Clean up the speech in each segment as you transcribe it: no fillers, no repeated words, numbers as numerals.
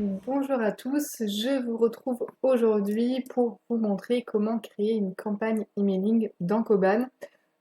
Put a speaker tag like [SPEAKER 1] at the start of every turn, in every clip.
[SPEAKER 1] Bonjour à tous, je vous retrouve aujourd'hui pour vous montrer comment créer une campagne emailing dans Koban.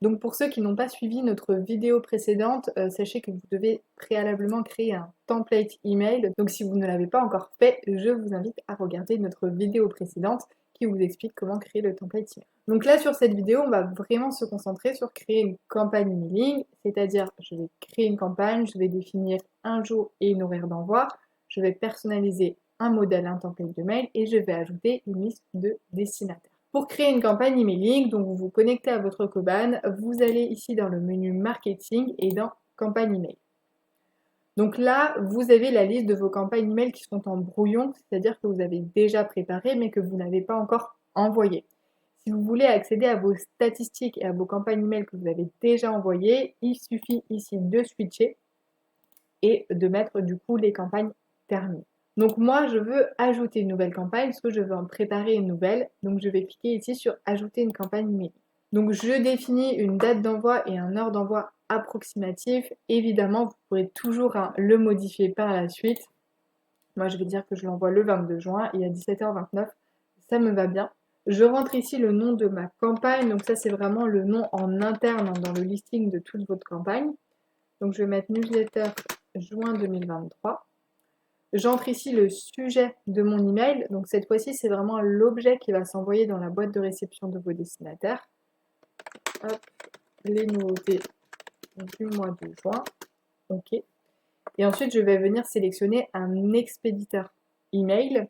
[SPEAKER 1] Donc pour ceux qui n'ont pas suivi notre vidéo précédente, sachez que vous devez préalablement créer un template email. Donc si vous ne l'avez pas encore fait, je vous invite à regarder notre vidéo précédente qui vous explique comment créer le template email. Donc là sur cette vidéo, on va vraiment se concentrer sur créer une campagne emailing, c'est-à-dire je vais créer une campagne, je vais définir un jour et une horaire d'envoi. Je vais personnaliser un modèle, un template de mail et je vais ajouter une liste de destinataires. Pour créer une campagne emailing, donc vous vous connectez à votre Koban, vous allez ici dans le menu marketing et dans campagne email. Donc là, vous avez la liste de vos campagnes email qui sont en brouillon, c'est-à-dire que vous avez déjà préparé mais que vous n'avez pas encore envoyé. Si vous voulez accéder à vos statistiques et à vos campagnes email que vous avez déjà envoyées, il suffit ici de switcher et de mettre du coup les campagnes terminées. Donc moi, je veux ajouter une nouvelle campagne parce que je veux en préparer une nouvelle. Donc je vais cliquer ici sur ajouter une campagne email. Donc je définis une date d'envoi et un heure d'envoi approximatif. Évidemment, vous pourrez toujours le modifier par la suite. Moi, je vais dire que je l'envoie le 22 juin et à 17h29. Ça me va bien. Je rentre ici le nom de ma campagne. Donc ça, c'est vraiment le nom en interne dans le listing de toute votre campagne. Donc je vais mettre newsletter juin 2023. J'entre ici le sujet de mon email. Donc cette fois-ci, c'est vraiment l'objet qui va s'envoyer dans la boîte de réception de vos destinataires. Hop, les nouveautés du mois de juin. OK. Et ensuite, je vais venir sélectionner un expéditeur email.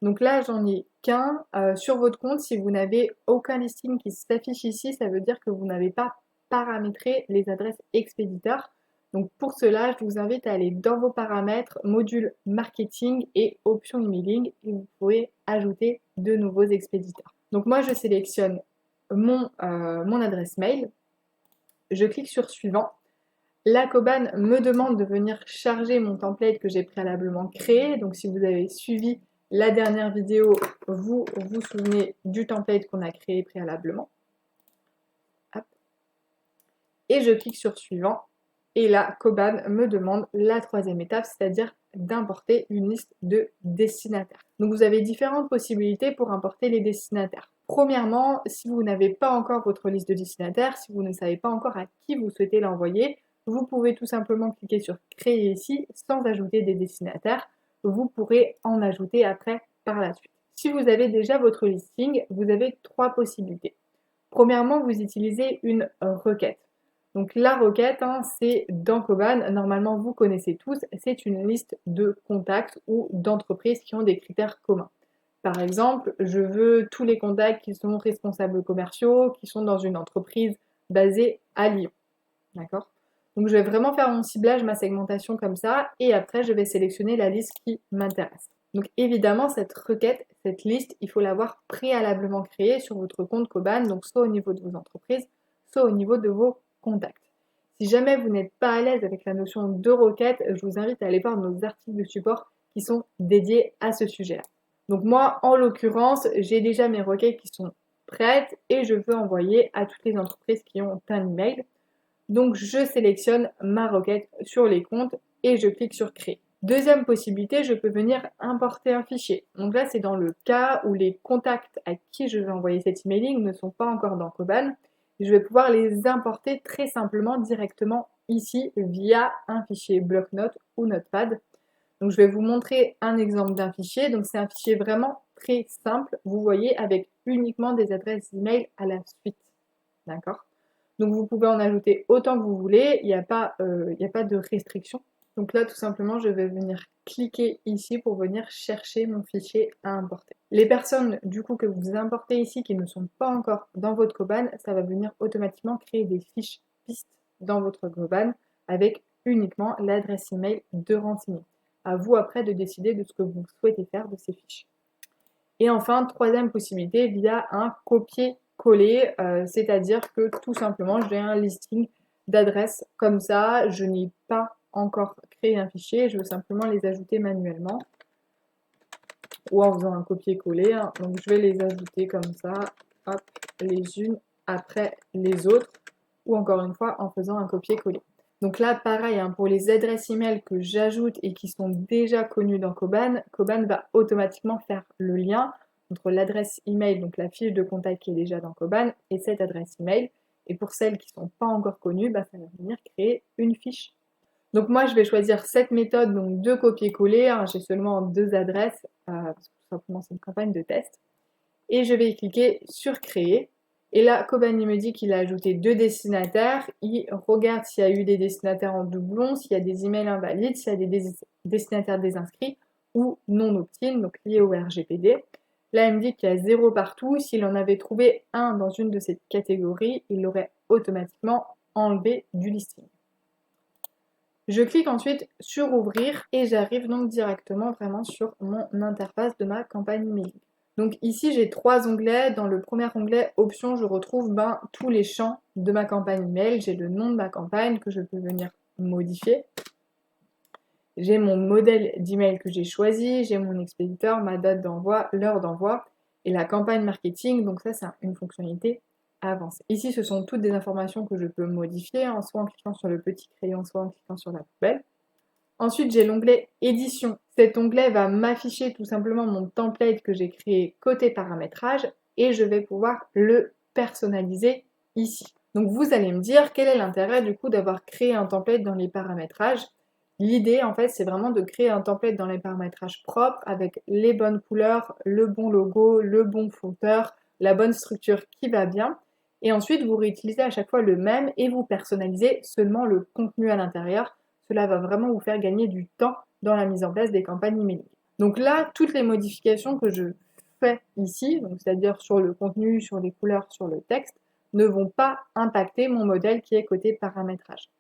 [SPEAKER 1] Donc là, j'en ai qu'un. Sur votre compte, si vous n'avez aucun listing qui s'affiche ici, ça veut dire que vous n'avez pas paramétré les adresses expéditeurs. Donc pour cela, je vous invite à aller dans vos paramètres, module marketing et options emailing et vous pouvez ajouter de nouveaux expéditeurs. Donc moi, je sélectionne mon adresse mail. Je clique sur suivant. La Koban me demande de venir charger mon template que j'ai préalablement créé. Donc si vous avez suivi la dernière vidéo, vous vous souvenez du template qu'on a créé préalablement. Hop. Et je clique sur suivant. Et là, Koban me demande la troisième étape, c'est-à-dire d'importer une liste de destinataires. Donc vous avez différentes possibilités pour importer les destinataires. Premièrement, si vous n'avez pas encore votre liste de destinataires, si vous ne savez pas encore à qui vous souhaitez l'envoyer, vous pouvez tout simplement cliquer sur créer ici sans ajouter des destinataires. Vous pourrez en ajouter après par la suite. Si vous avez déjà votre listing, vous avez trois possibilités. Premièrement, vous utilisez une requête. Donc la requête, c'est dans Koban. Normalement, vous connaissez tous, c'est une liste de contacts ou d'entreprises qui ont des critères communs. Par exemple, je veux tous les contacts qui sont responsables commerciaux, qui sont dans une entreprise basée à Lyon. D'accord? Donc je vais vraiment faire mon ciblage, ma segmentation comme ça, et après je vais sélectionner la liste qui m'intéresse. Donc évidemment, cette requête, cette liste, il faut l'avoir préalablement créée sur votre compte Koban, donc soit au niveau de vos entreprises, soit au niveau de vos contacts. Si jamais vous n'êtes pas à l'aise avec la notion de requête, je vous invite à aller voir nos articles de support qui sont dédiés à ce sujet-là. Donc moi, en l'occurrence, j'ai déjà mes requêtes qui sont prêtes et je veux envoyer à toutes les entreprises qui ont un email. Donc je sélectionne ma requête sur les comptes et je clique sur créer. Deuxième possibilité, je peux venir importer un fichier. Donc là, c'est dans le cas où les contacts à qui je vais envoyer cet emailing ne sont pas encore dans Koban. Je vais pouvoir les importer très simplement directement ici via un fichier bloc-notes ou Notepad. Donc je vais vous montrer un exemple d'un fichier. Donc c'est un fichier vraiment très simple, vous voyez, avec uniquement des adresses email à la suite. D'accord? Donc vous pouvez en ajouter autant que vous voulez, il n'y a pas de restriction. Donc là, tout simplement, je vais venir cliquer ici pour venir chercher mon fichier à importer. Les personnes, du coup, que vous importez ici, qui ne sont pas encore dans votre Koban, ça va venir automatiquement créer des fiches pistes dans votre Koban avec uniquement l'adresse email de renseigner. À vous après de décider de ce que vous souhaitez faire de ces fiches. Et enfin, troisième possibilité, via un copier-coller, c'est-à-dire que tout simplement, j'ai un listing d'adresses comme ça, je n'ai pas encore créé un fichier, je veux simplement les ajouter manuellement ou en faisant un copier-coller. Donc je vais les ajouter comme ça, hop, les unes après les autres, ou encore une fois en faisant un copier-coller. Donc là, pareil, hein, pour les adresses email que j'ajoute et qui sont déjà connues dans Koban, Koban va automatiquement faire le lien entre l'adresse email, donc la fiche de contact qui est déjà dans Koban, et cette adresse email. Et pour celles qui ne sont pas encore connues, ça va venir créer une fiche. Donc moi, je vais choisir cette méthode donc de copier-coller. Hein, j'ai seulement 2 adresses, parce que tout simplement c'est une campagne de test. Et je vais cliquer sur créer. Et là, Kobani me dit qu'il a ajouté 2 destinataires. Il regarde s'il y a eu des destinataires en doublon, s'il y a des emails invalides, s'il y a des destinataires désinscrits ou non opt-in, donc liés au RGPD. Là, il me dit qu'il y a 0 partout. S'il en avait trouvé un dans une de ces catégories, il l'aurait automatiquement enlevé du listing. Je clique ensuite sur ouvrir et j'arrive donc directement vraiment sur mon interface de ma campagne emailing. Donc ici j'ai 3 onglets. Dans le premier onglet options, je retrouve tous les champs de ma campagne email. J'ai le nom de ma campagne que je peux venir modifier. J'ai mon modèle d'email que j'ai choisi, j'ai mon expéditeur, ma date d'envoi, l'heure d'envoi et la campagne marketing. Donc ça c'est une fonctionnalité avancée. Ici ce sont toutes des informations que je peux modifier, hein, soit en cliquant sur le petit crayon, soit en cliquant sur la poubelle. Ensuite, j'ai l'onglet édition. Cet onglet va m'afficher tout simplement mon template que j'ai créé côté paramétrage et je vais pouvoir le personnaliser ici. Donc vous allez me dire quel est l'intérêt du coup d'avoir créé un template dans les paramétrages. L'idée en fait c'est vraiment de créer un template dans les paramétrages propres avec les bonnes couleurs, le bon logo, le bon footer, la bonne structure qui va bien. Et ensuite vous réutilisez à chaque fois le même et vous personnalisez seulement le contenu à l'intérieur. Cela va vraiment vous faire gagner du temps dans la mise en place des campagnes emailing. Donc là, toutes les modifications que je fais ici, c'est-à-dire sur le contenu, sur les couleurs, sur le texte, ne vont pas impacter mon modèle qui est côté paramétrage.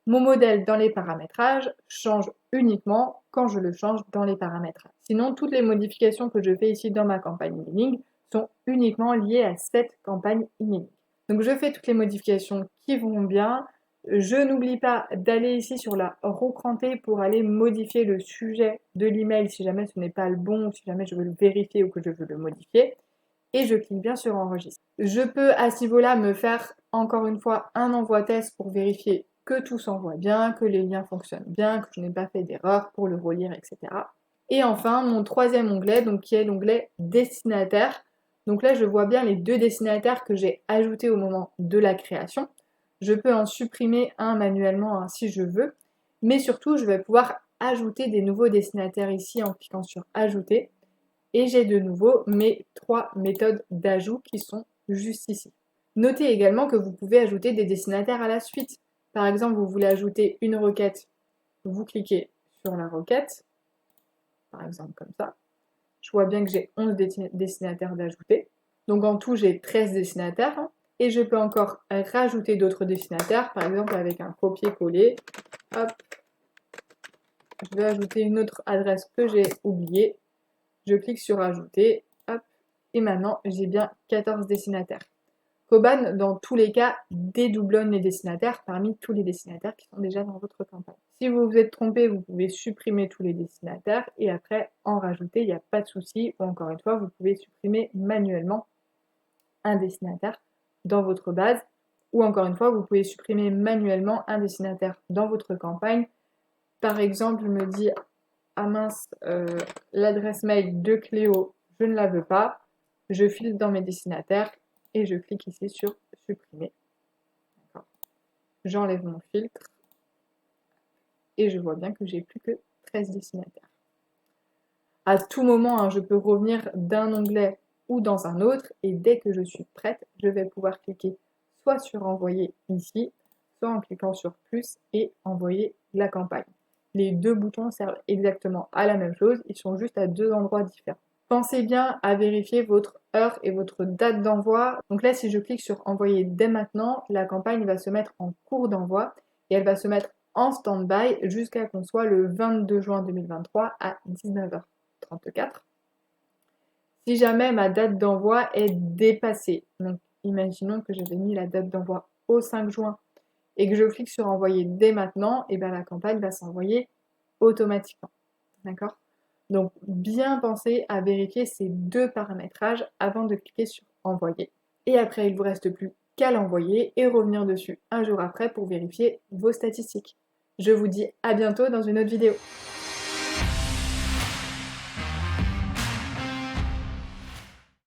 [SPEAKER 1] Mon modèle dans les paramétrages change uniquement quand je le change dans les paramétrages. Sinon, toutes les modifications que je fais ici dans ma campagne emailing sont uniquement liées à cette campagne emailing. Donc je fais toutes les modifications qui vont bien. Je n'oublie pas d'aller ici sur la roue crantée pour aller modifier le sujet de l'email si jamais ce n'est pas le bon, ou si jamais je veux le vérifier ou que je veux le modifier. Et je clique bien sur enregistrer. Je peux à ce niveau-là me faire encore une fois un envoi test pour vérifier que tout s'envoie bien, que les liens fonctionnent bien, que je n'ai pas fait d'erreur pour le relire, etc. Et enfin, mon troisième onglet, donc qui est l'onglet destinataire. Donc là, je vois bien les 2 destinataires que j'ai ajoutés au moment de la création. Je peux en supprimer un manuellement hein, si je veux, mais surtout, je vais pouvoir ajouter des nouveaux destinataires ici en cliquant sur ajouter. Et j'ai de nouveau mes 3 méthodes d'ajout qui sont juste ici. Notez également que vous pouvez ajouter des destinataires à la suite. Par exemple, vous voulez ajouter une requête, vous cliquez sur la requête, par exemple comme ça. Je vois bien que j'ai 11 destinataires d'ajouter. Donc en tout, j'ai 13 destinataires. Hein, et je peux encore rajouter d'autres destinataires, par exemple avec un copier-coller. Hop, je vais ajouter une autre adresse que j'ai oubliée. Je clique sur ajouter, hop, et maintenant j'ai bien 14 destinataires. Koban, dans tous les cas, dédoublonne les destinataires parmi tous les destinataires qui sont déjà dans votre campagne. Si vous vous êtes trompé, vous pouvez supprimer tous les destinataires et après en rajouter, il n'y a pas de souci. Ou encore une fois, vous pouvez supprimer manuellement un destinataire dans votre base. Ou encore une fois, vous pouvez supprimer manuellement un destinataire dans votre campagne. Par exemple, je me dis ah mince, l'adresse mail de Cléo, je ne la veux pas. Je filtre dans mes destinataires et je clique ici sur supprimer. J'enlève mon filtre et je vois bien que j'ai plus que 13 destinataires. À tout moment, hein, je peux revenir d'un onglet ou dans un autre et dès que je suis prête, je vais pouvoir cliquer soit sur envoyer ici, soit en cliquant sur plus et envoyer la campagne. Les 2 boutons servent exactement à la même chose, ils sont juste à 2 endroits différents. Pensez bien à vérifier votre heure et votre date d'envoi. Donc là, si je clique sur envoyer dès maintenant, la campagne va se mettre en cours d'envoi et elle va se mettre en stand-by jusqu'à qu'on soit le 22 juin 2023 à 19h34. Si jamais ma date d'envoi est dépassée, donc imaginons que j'avais mis la date d'envoi au 5 juin et que je clique sur envoyer dès maintenant, et bien la campagne va s'envoyer automatiquement. D'accord ? Donc bien penser à vérifier ces 2 paramétrages avant de cliquer sur envoyer. Et après, il ne vous reste plus qu'à l'envoyer et revenir dessus un jour après pour vérifier vos statistiques. Je vous dis à bientôt dans une autre vidéo.